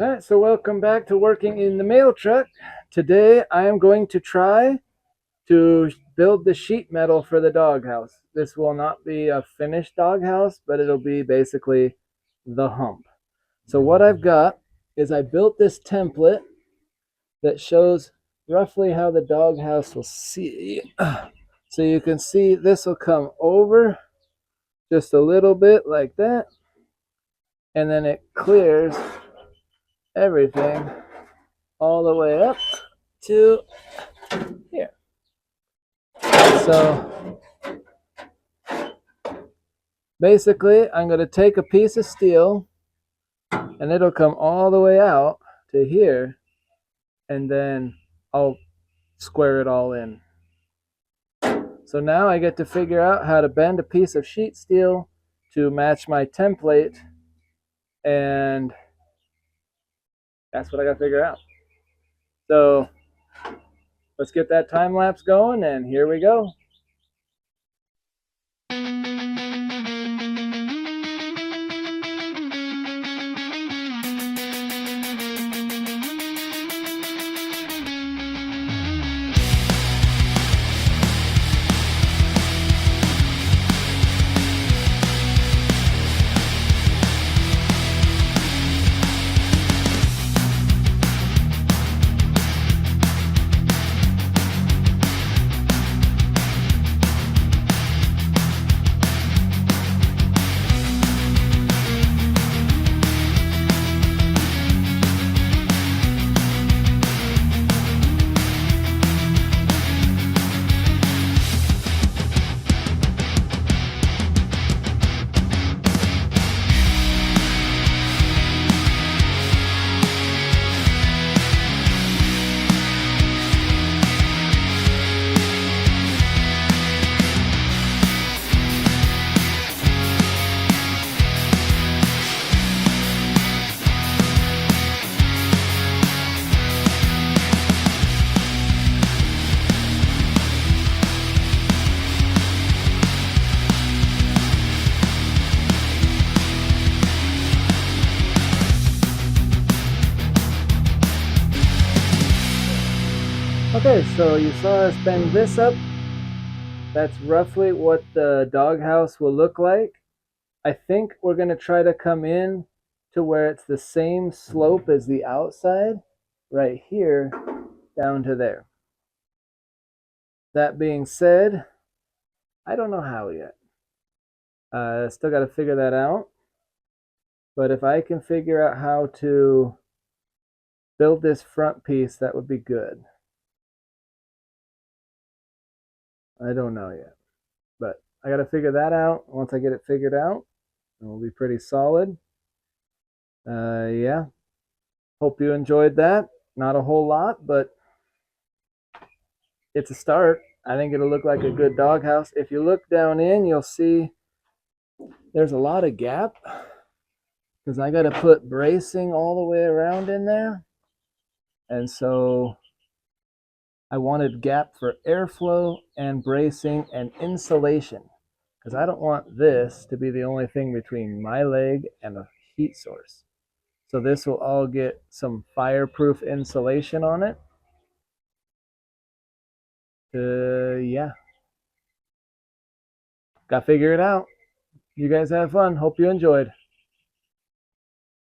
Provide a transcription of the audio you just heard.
Alright, so welcome back to working in the mail truck. Today I am going to try to build the sheet metal for the doghouse. This will not be a finished doghouse, but it'll be basically the hump. So what I've got is I built this template that shows roughly how the doghouse will see. So you can see this will come over just a little bit like that, and then it clears everything all the way up to here. So basically I'm going to take a piece of steel and it'll come all the way out to here, and then I'll square it all in. So now I get to figure out how to bend a piece of sheet steel to match my template, and that's what I got to figure out. So let's get that time lapse going, and here we go. Okay, so you saw us bend this up. That's roughly what the doghouse will look like. I think we're going to try to come in to where it's the same slope as the outside, right here, down to there. That being said, I don't know how yet. Still got to figure that out. But if I can figure out how to build this front piece, that would be good. I don't know yet, but I got to figure that out. Once I get it figured out, it will be pretty solid. Yeah. Hope you enjoyed that. Not a whole lot, but it's a start. I think it'll look like a good doghouse. If you look down in, you'll see there's a lot of gap because I got to put bracing all the way around in there. And so I wanted gap for airflow and bracing and insulation, because I don't want this to be the only thing between my leg and a heat source. So this will all get some fireproof insulation on it. Yeah. Got to figure it out. You guys have fun. Hope you enjoyed.